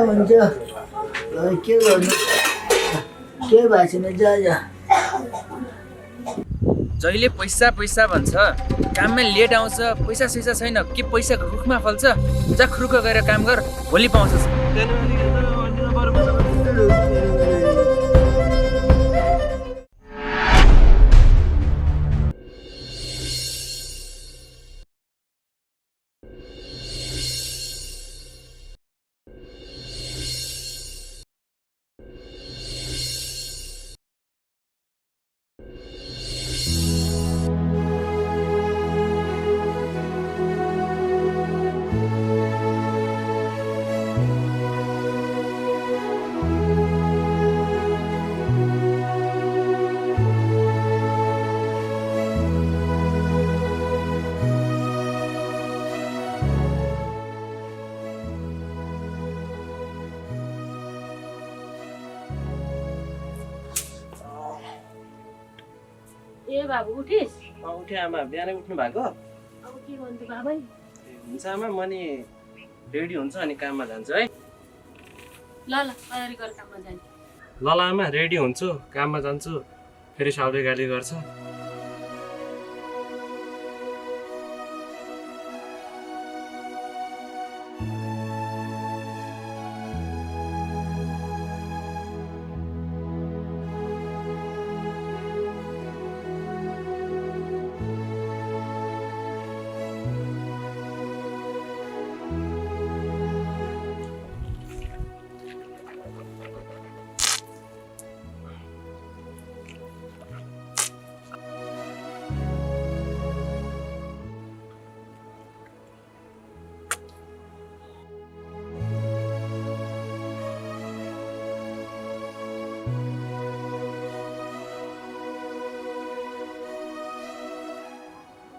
हुन्छ के गर्नु के भएको छैन जा जहिले पैसा पैसा भन्छ काममा लेट आउँछ पैसा सैसा छैन के पैसा रुखमा फल्छ जा खुरुक गएर काम गर भोलि पाउँछस् ए बाबु उठिस उठे आमा बिहानै उठ्नु भएको अब के भन्छु बाबै हुन्छ आमा म नि रेडी हुन्छ अनि काममा जान्छु है ल ल तयारी गर काममा जाने ल ल आमा रेडी हुन्छु काममा जान्छु फेरि साउले गाली गर्छ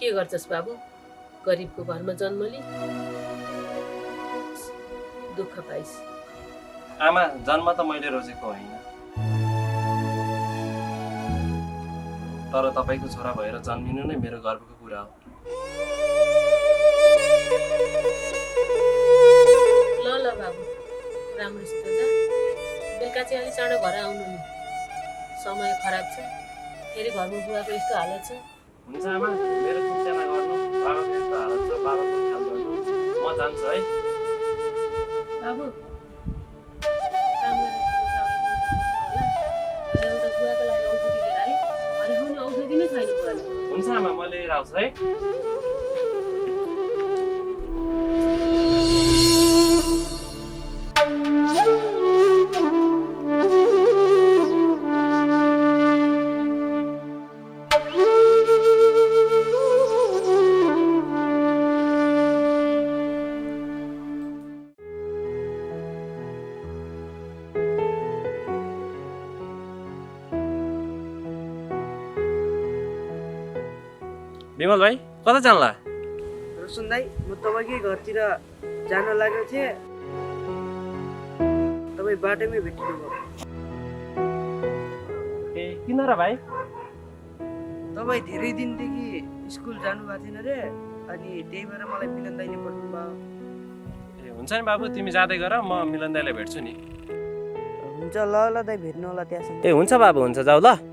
के गर्छस् बाबु गरिबको घरमा जन्मली दुःख पाइस् आमा जन्म त मैले रोजेको होइन तर तपाईँको छोरा भएर जन्मिनु नै मेरो गर्वको कुरा हो ल ल बाबु राम्रोसित जा बेलुका चाहिँ अलि चाँडो घर आउनु नि समय खराब छ फेरि घरमा बुवाको यस्तो हालत छ हुन्छ आमा मेरो चिन्ता नगर्नु बाबाको यस्तो हालत छ बाबाको ख्याल गर्नु म जान्छु है बाबु काम गरेर एउटा बुवाको लागि औषधि लिएर आए अनि हुने औषधि नै छैन बुवाले हुन्छ आमा म लिएर आउँछु है विमल भाइ कता जान्ला रोशन दाई म तपाईँकै घरतिर जान लागेको थिएँ तपाईँ बाटोमै भेटिनु भयो ए किन र भाइ तपाईँ धेरै दिनदेखि स्कुल जानुभएको थिएन रे अनि त्यही भएर मलाई मिलन दाइले पठाउनु भयो ए हुन्छ नि बाबु तिमी जाँदै गर म मिलन दाइलाई भेट्छु नि हुन्छ ल ल दाइ भेट्नु होला त्यहाँसम्म ए हुन्छ बाबु हुन्छ जाऊ ल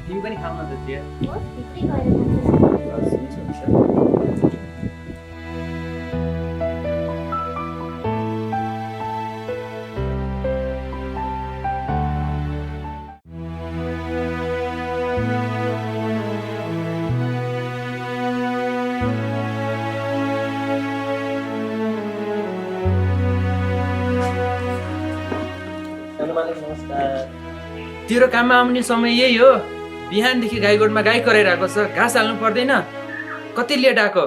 तिमी पनि खाऊ न त चिया हो भित्रै गएर खान्छ। हुन्छ हुन्छ सानो मालिक नमस्कार। तेरो काममा आउने समय यही हो। बिहानदेखि गाईगोठमा गाई कराइरहेको छ, घाँस हाल्नु पर्दैन। कति लेट आएको।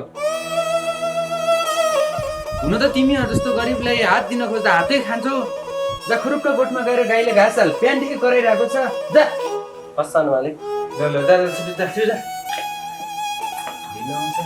हुन त तिमीहरू जस्तो गरिबलाई हात दिन खोज्दा हातै खान्छौ। जा खुरुक्क गोठमा गएर गाईले घाँस हाल, बिहानदेखि कराइरहेको छ। जा हस् सानो मालिक। ल ल जा जा छिटो जा छिटो जा। ढिलो आउँछ।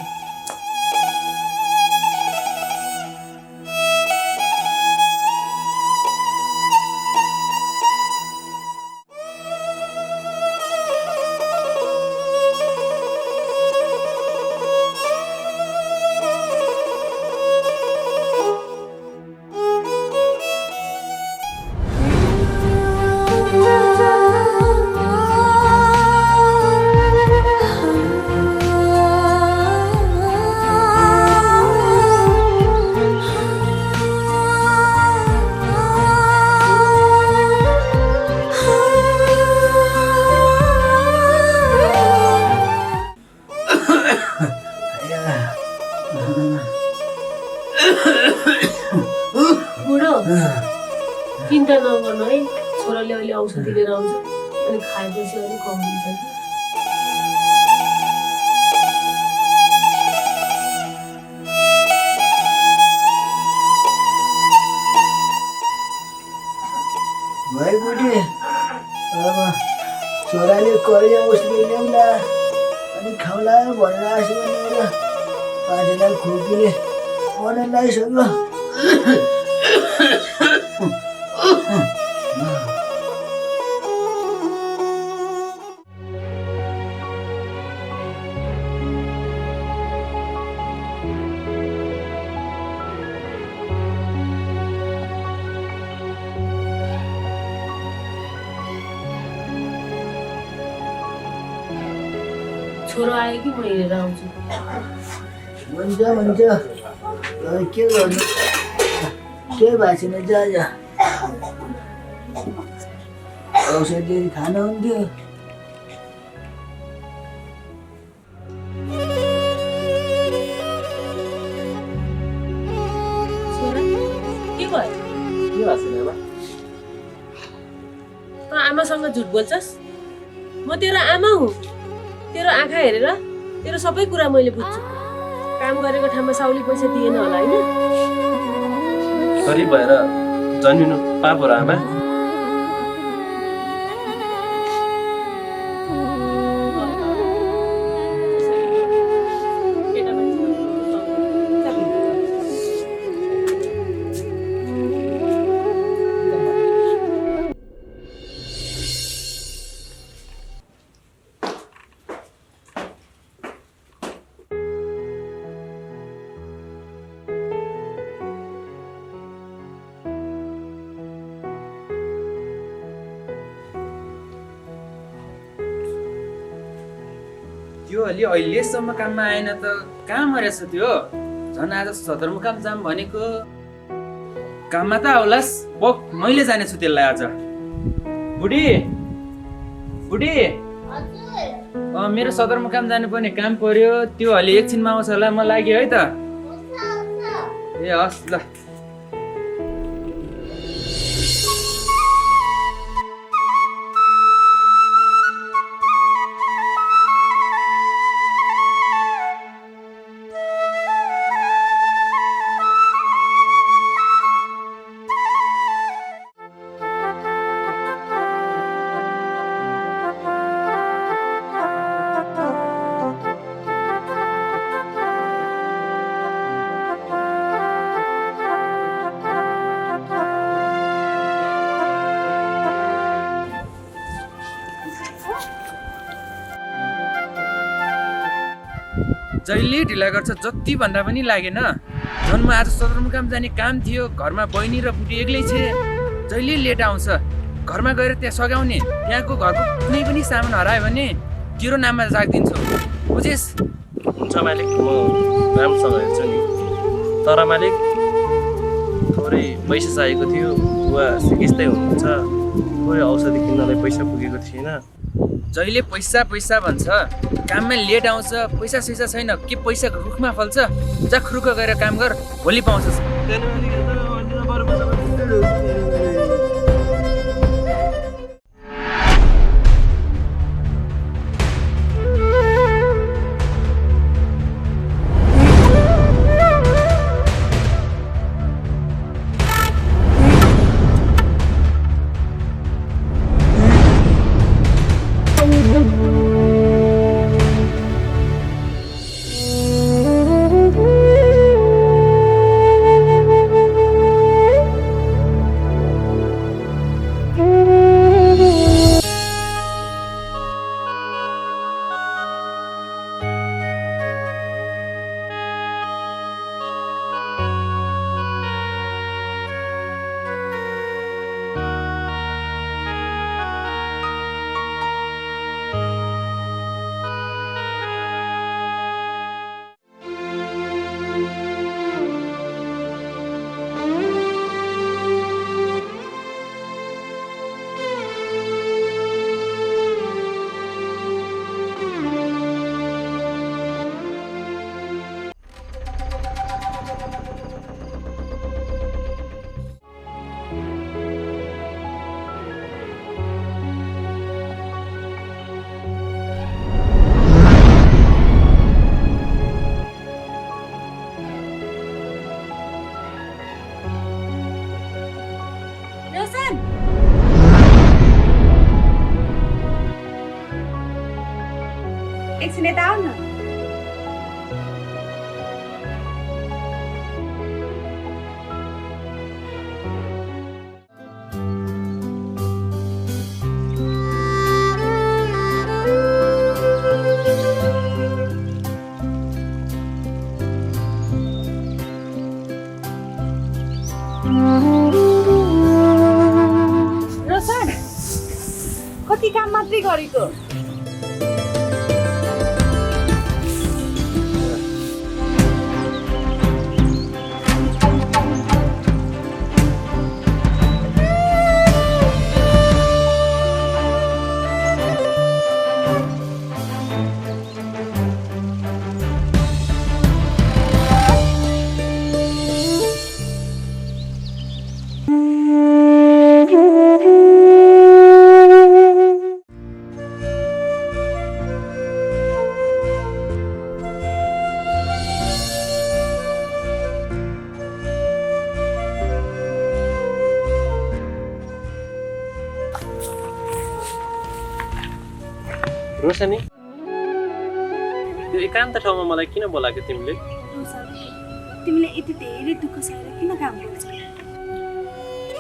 बुढो चिन्ता नगर्नु है, छोराले अहिले औषधि लिएर आउँछ, अनि खाएपछि अलिक कम हुन्छ कि। भाइ बुढी अब छोराले करे औषधि ल्याउला अनि खाउला भनेर आएछ भनेर 5 लाख खोकीले मन लगाइसक्यो। छोरो आयो कि म हेरेर आउँछु। हुन्छ हुन्छ अब के गर्नु, केही भएको छैन। जा जा औषधि खानु हुन्थ्यो। छोरा के भयो? के भएको छैन आमा? त आमासँग झुट बोल्छस्? म तेरो आमा हुँ। तेरो आँखा हेरेर तेरो सबै कुरा मैले बुझ्छु। काम गरेको ठाउँमा साउली पैसा दिएन होला होइन? गरिब भएर जन्मिनु पाप हो र आमा? त्यो अलि अहिलेसम्म काममा आएन त कहाँ मरेछ त्यो? झन् आज सदरमुकाम जाम भनेको। काममा त आउलास्, पक मैले जानेछु त्यसलाई आज। बुढी बुढी मेरो सदरमुकाम जानुपर्ने काम पर्यो। त्यो अलि एकछिनमा आउँछ होला, म लाग्यो है त। ए हस् ल। जहिले ढिला गर्छ, जति भन्दा पनि लागेन। झन् म आज सदरमुकाम जाने काम थियो, घरमा बहिनी र बुढी एक्लै छे। जहिले लेट आउँछ, घरमा गएर त्यहाँ सघाउने, त्यहाँको घरको कुनै पनि सामान हरायो भने तेरो नाममा राखिदिन्छु, बुझेस्? हुन्छ मालिक, म राम्रोसँग हेर्छु नि। तर मालिक थोरै पैसा चाहिएको थियो, बुवा सिकिस्तै हुनुहुन्छ, थोरै औषधि किन्नलाई पैसा पुगेको थिएन। जहिले पैसा पैसा भन्छ, काममा लेट आउँछ, पैसा सैसा छैन, के पैसा रुखमा फल्छ? जा खुरुक्क गएर काम गर, भोलि पाउँछस्। रोशन एकछिन यता आऊ न। रोशन कति काम मात्रै गरेको। रोशनी, त्यो एकान्त ठाउँमा मलाई किन बोलाएको तिमीले? तिमीले यति धेरै दुःख सहेर किन काम गर्छौ?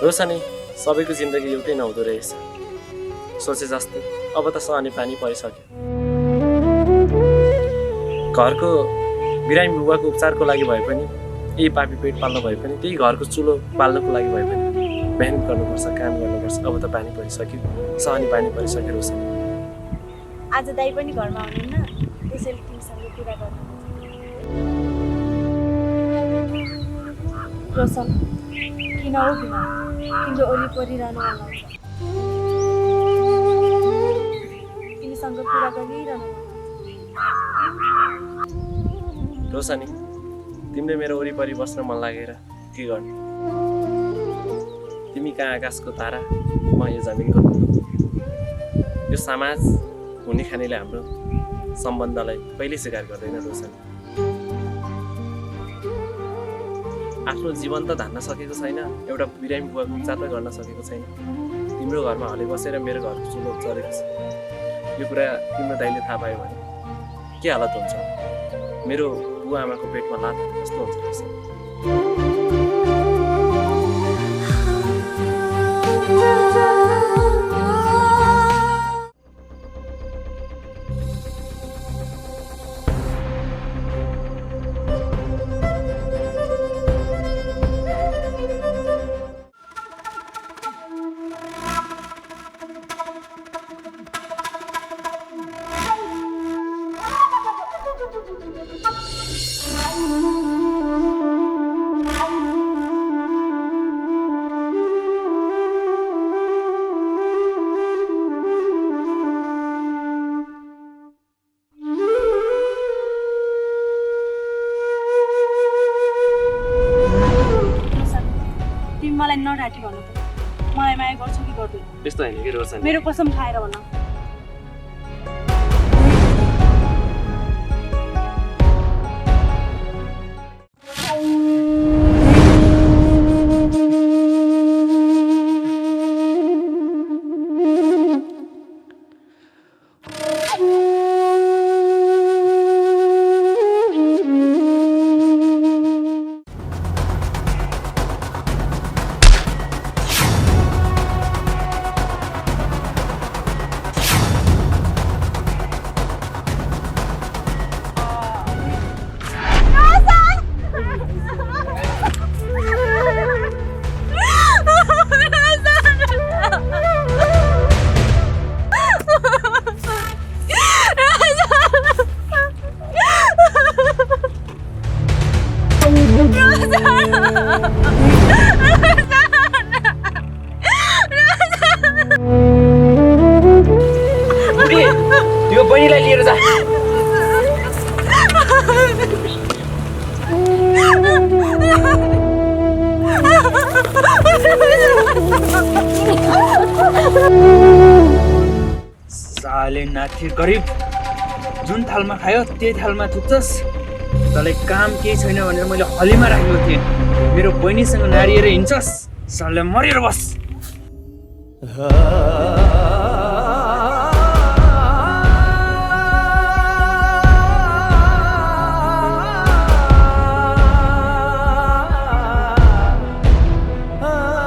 रोशनी, सबैको जिन्दगी एउटै नहुँदो रहेछ। सोचे जस्तो अब त सहने पानी परिसक्यो। घरको बिरामी बुबाको उपचारको लागि भए पनि, यही पापी पेट पाल्न भए पनि, त्यही घरको चुलो पाल्नको लागि भए पनि मेहनत गर्नुपर्छ, काम गर्नुपर्छ। अब त पानी परिसक्यो, सहने पानी परिसक्यो रोशनी। आज दाइ पनि घरमा हुनुहुन्न, त्यसैले तिमीसँग कुरा गर्नु। रोशन किन हो किन तिम्रो वरिपरि रहनु मन लाग्छ। तिमीसँग कुरा गरिरहनु मन लाग्छ। रोशनी, तिमीले मेरो वरिपरि बस्न मन लागेर के गर्नु? तिमी कहाँ आकाशको तारा, म यो जमिनको ढुङ्गा। यो समाज हुने खानेले हाम्रो सम्बन्धलाई कहिल्यै स्वीकार गर्दैन रोशनी। आफ्नो जीवन त धान्न सकेको छैन, एउटा बिरामी बुवाको उपचार त गर्न सकेको छैन। तिम्रो घरमा हले बसेर मेरो घरको चुलो चलेको छ। यो कुरा तिम्रो दाइले थाहा पायो भने के हालत हुन्छ? मेरो बुवा आमाको पेटमा लात जस्तो हुन्छ रोशनी। नढाँटी भन त मलाई माया गर्छौ कि गर्दैन त्यस्तो होइन कि रोशन मेरो कसम खाएर भन त्यो बहिनीलाई लिएर जा साले नाथे गरिब जुन थालमा खायो त्यही थालमा थुक्छस् तँलाई काम केही छैन भनेर मैले हलीमा राखेको थिएँ मेरो बहिनीसँग नारिएर हिँड्छस् साले मरेर बस